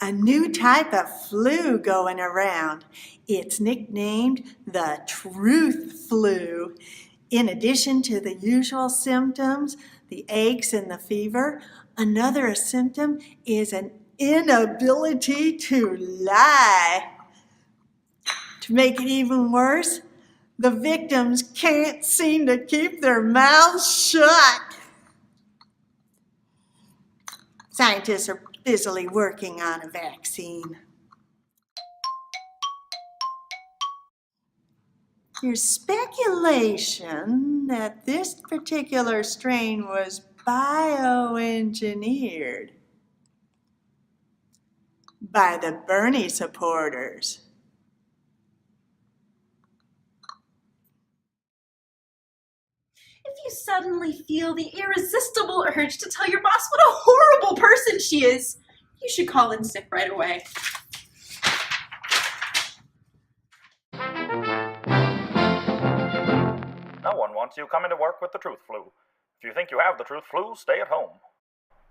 a new type of flu going around. It's nicknamed the truth flu. In addition to the usual symptoms, the aches and the fever, another symptom is an inability to lie. To make it even worse, the victims can't seem to keep their mouths shut. Scientists are busily working on a vaccine. There's speculation that this particular strain was bioengineered by the Bernie supporters. If you suddenly feel the irresistible urge to tell your boss what a horrible person she is, you should call in sick right away. No one wants you coming to work with the truth flu. If you think you have the truth flu, stay at home.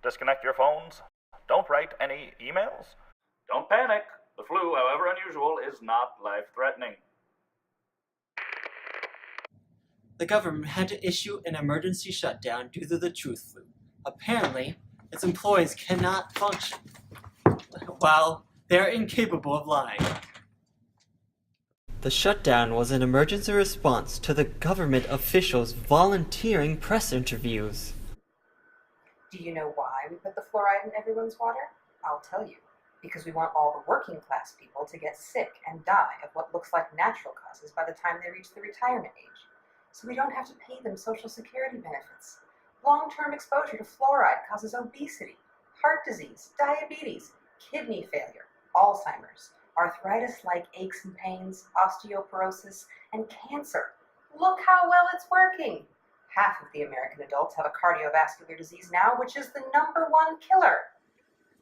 Disconnect your phones. Don't write any emails. Don't panic. The flu, however unusual, is not life-threatening. The government had to issue an emergency shutdown due to the truth flu. Apparently, its employees cannot function while they are incapable of lying. The shutdown was an emergency response to the government officials volunteering press interviews. Do you know why we put the fluoride in everyone's water? I'll tell you. Because we want all the working class people to get sick and die of what looks like natural causes by the time they reach the retirement age. So we don't have to pay them Social Security benefits. Long-term exposure to fluoride causes obesity, heart disease, diabetes, kidney failure, Alzheimer's, arthritis-like aches and pains, osteoporosis, and cancer. Look how well it's working. Half of the American adults have a cardiovascular disease now, which is the #1 killer.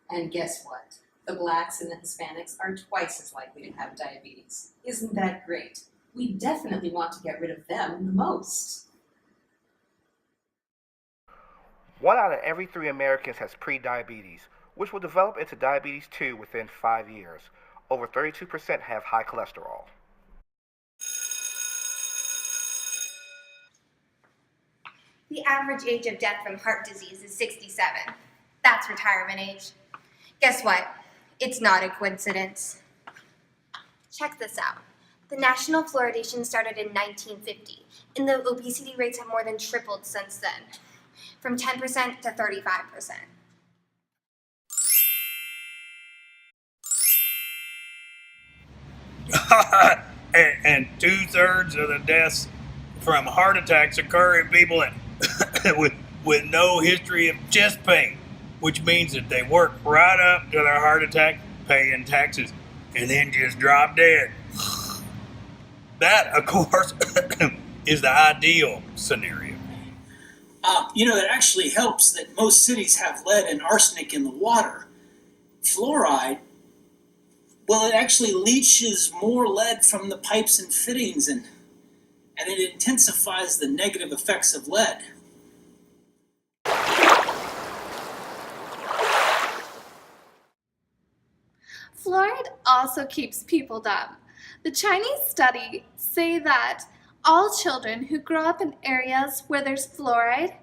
And guess what? The blacks and the Hispanics are twice as likely to have diabetes. Isn't that great? We definitely want to get rid of them the most. 1 out of every 3 Americans has pre-diabetes, which will develop into diabetes 2 within 5 years. Over 32% have high cholesterol. The average age of death from heart disease is 67. That's retirement age. Guess what? It's not a coincidence. Check this out. The national fluoridation started in 1950, and the obesity rates have more than tripled since then, from 10% to 35%. and 2/3 of the deaths from heart attacks occur in people with no history of chest pain, which means that they work right up to their heart attack, paying taxes, and then just drop dead. That, of course, is the ideal scenario. It actually helps that most cities have lead and arsenic in the water. Fluoride, well, it actually leaches more lead from the pipes and fittings, and it intensifies the negative effects of lead. Fluoride also keeps people dumb. The Chinese studies say that all children who grow up in areas where there's fluoride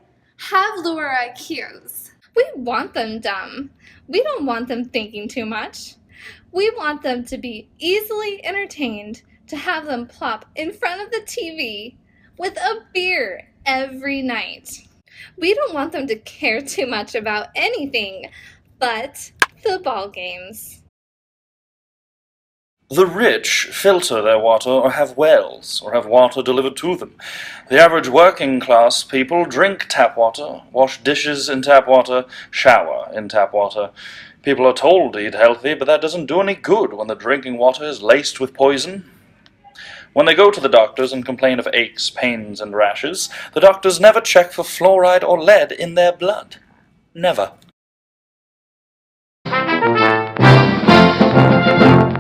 have lower IQs. We want them dumb. We don't want them thinking too much. We want them to be easily entertained, to have them plop in front of the TV with a beer every night. We don't want them to care too much about anything but the ball games. The rich filter their water or have wells or have water delivered to them. The average working class people drink tap water, wash dishes in tap water, shower in tap water. People are told to eat healthy, but that doesn't do any good when the drinking water is laced with poison. When they go to the doctors and complain of aches, pains, and rashes, the doctors never check for fluoride or lead in their blood. Never.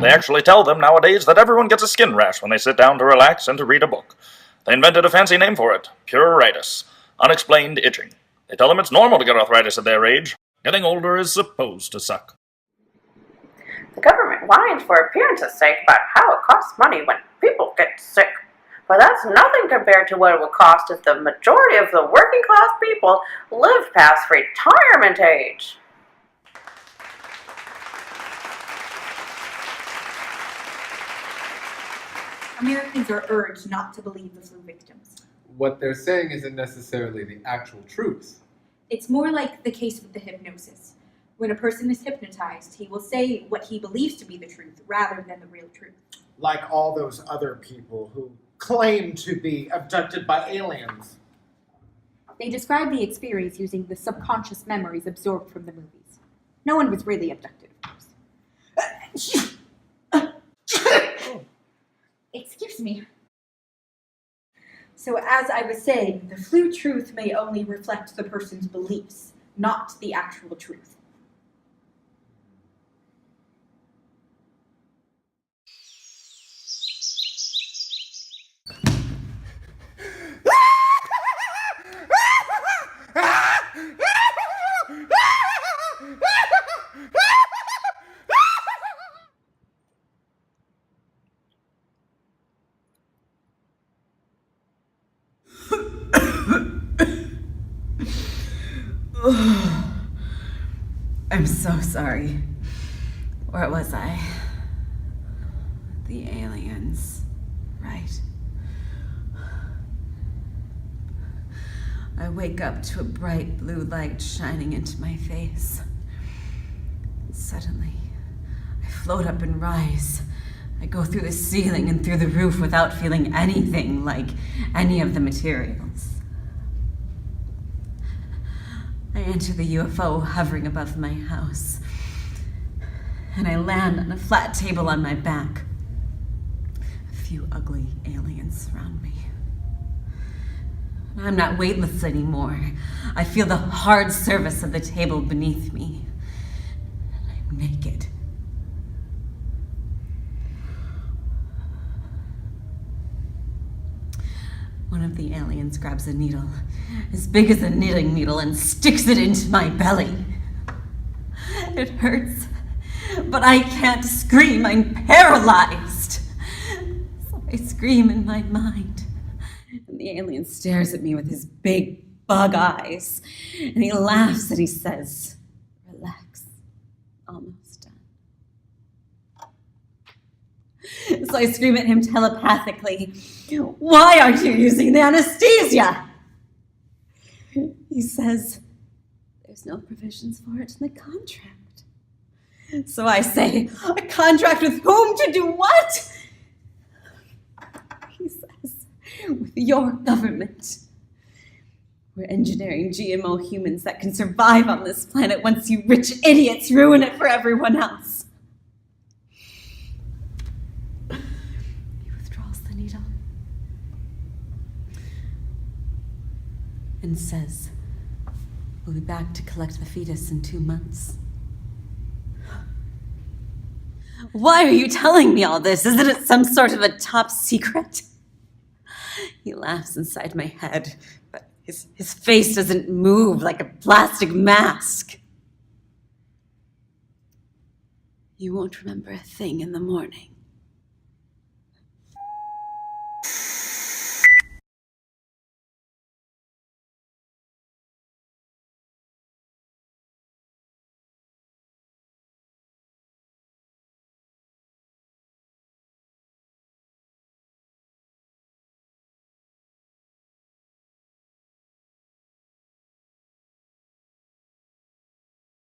They actually tell them nowadays that everyone gets a skin rash when they sit down to relax and to read a book. They invented a fancy name for it, pruritus, unexplained itching. They tell them it's normal to get arthritis at their age. Getting older is supposed to suck. The government whines for appearance's sake about how it costs money when people get sick. But that's nothing compared to what it would cost if the majority of the working class people live past retirement age. Americans are urged not to believe the flu victims. What they're saying isn't necessarily the actual truth. It's more like the case with the hypnosis. When a person is hypnotized, he will say what he believes to be the truth rather than the real truth. Like all those other people who claim to be abducted by aliens. They describe the experience using the subconscious memories absorbed from the movies. No one was really abducted, of course. Excuse me. So as I was saying, the flu truth may only reflect the person's beliefs, not the actual truth. I'm so sorry. Where was I? The aliens, right. I wake up to a bright blue light shining into my face. Suddenly, I float up and rise. I go through the ceiling and through the roof without feeling anything like any of the materials. I enter the UFO hovering above my house, and I land on a flat table on my back. A few ugly aliens surround me. I'm not weightless anymore. I feel the hard surface of the table beneath me. I'm naked. One of the aliens grabs a needle, as big as a knitting needle, and sticks it into my belly. It hurts, but I can't scream. I'm paralyzed. So I scream in my mind. And the alien stares at me with his big bug eyes. And he laughs and he says, "Relax, almost done." So I scream at him telepathically, "Why aren't you using the anesthesia?" He says, "There's no provisions for it in the contract." So I say, "A contract with whom to do what?" He says, "With your government. We're engineering GMO humans that can survive on this planet once you rich idiots ruin it for everyone else." He withdraws the needle and says, "We'll be back to collect the fetus in 2 months." Why are you telling me all this? Isn't it some sort of a top secret? He laughs inside my head, but his face doesn't move like a plastic mask. "You won't remember a thing in the morning."